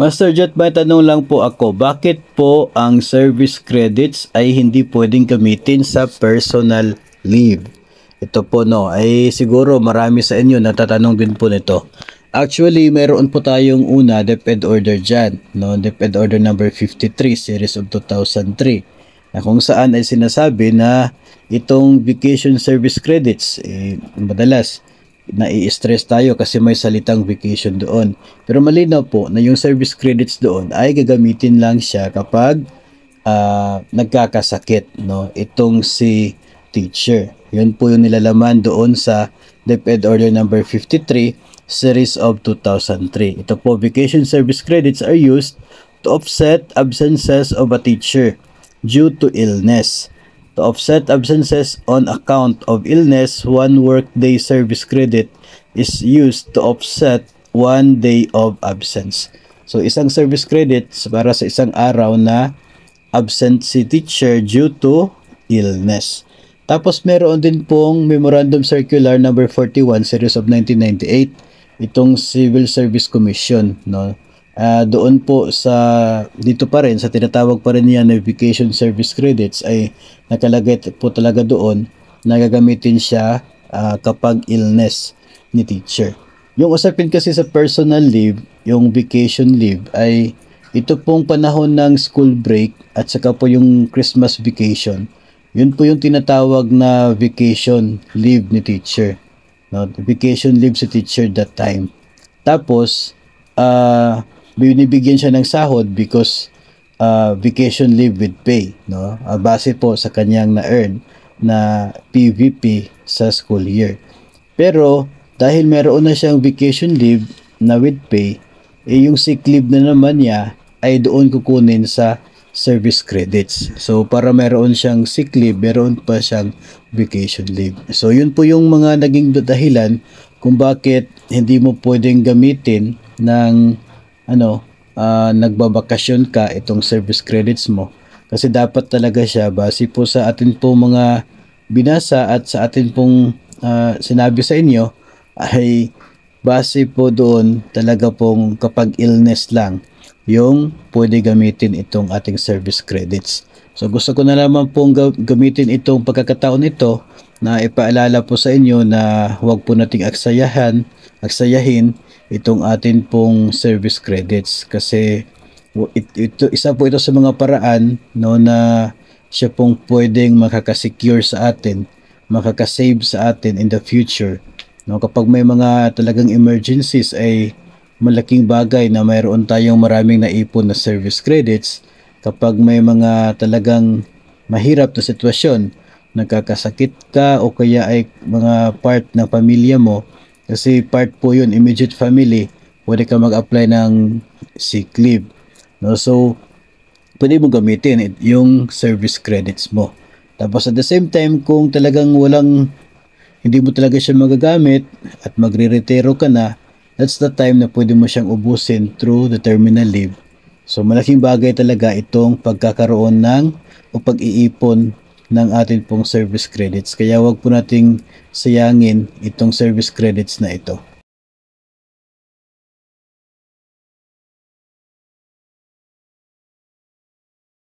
Master Jet, may tanong lang po ako, bakit po ang service credits ay hindi pwedeng gamitin sa personal leave? Ito po no, ay siguro marami sa inyo natatanong din po nito. Actually, mayroon po tayong una, DepEd Order dyan, no? DepEd Order number 53, Series of 2003, na kung saan ay sinasabi na itong vacation service credits, madalas, nai-stress tayo kasi may salitang vacation doon. Pero malinaw po na yung service credits doon ay gagamitin lang siya kapag nagkakasakit, no? Itong si teacher. Yun po yung nilalaman doon sa DepEd Order number 53, Series of 2003. Ito po, vacation service credits are used to offset absences of a teacher due to illness. To offset absences on account of illness, one workday service credit is used to offset 1 day of absence. So, isang service credit para sa isang araw na absent si teacher due to illness. Tapos, meron din pong Memorandum Circular number 41, Series of 1998, itong Civil Service Commission, no? Doon po sa dito pa rin sa tinatawag pa rin niya na vacation service credits ay nakalagay po talaga doon na gagamitin siya kapag illness ni teacher. Yung usapin kasi sa personal leave, yung vacation leave ay ito pong panahon ng school break at saka po yung Christmas vacation. Yun po yung tinatawag na vacation leave ni teacher. No, vacation leave si teacher that time. Tapos binibigyan siya ng sahod because vacation leave with pay, no? Base po sa kanyang na-earn na PVP sa school year. Pero dahil meron na siyang vacation leave na with pay, yung sick leave na naman niya ay doon kukunin sa service credits. So para meron siyang sick leave, meron pa siyang vacation leave. So yun po yung mga naging dahilan kung bakit hindi mo pwedeng gamitin ng nagbabakasyon ka itong service credits mo, kasi dapat talaga siya base po sa atin po mga binasa at sa atin pong sinabi sa inyo ay base po doon talaga pong kapag illness lang yung pwede gamitin itong ating service credits. So gusto ko na naman pong gamitin itong pagkakataon ito na ipaalala po sa inyo na huwag po nating aksayahin itong atin pong service credits, kasi isa po ito sa mga paraan, no, na siya pong pwedeng makakasecure sa atin, makakasave sa atin in the future, no, kapag may mga talagang emergencies ay malaking bagay na mayroon tayong maraming naipon na service credits. Kapag may mga talagang mahirap na sitwasyon, nagkakasakit ka o kaya ay mga part ng pamilya mo, kasi part po yun, immediate family, pwede ka mag-apply ng sick leave, no? So pwede mo gamitin yung service credits mo. Tapos at the same time, kung talagang hindi mo talaga siya magagamit at magre-retiro ka na, that's the time na pwede mo siyang ubusin through the terminal leave. So malaking bagay talaga itong pagkakaroon o pag-iipon ng atin pong service credits. Kaya wag po nating sayangin itong service credits na ito.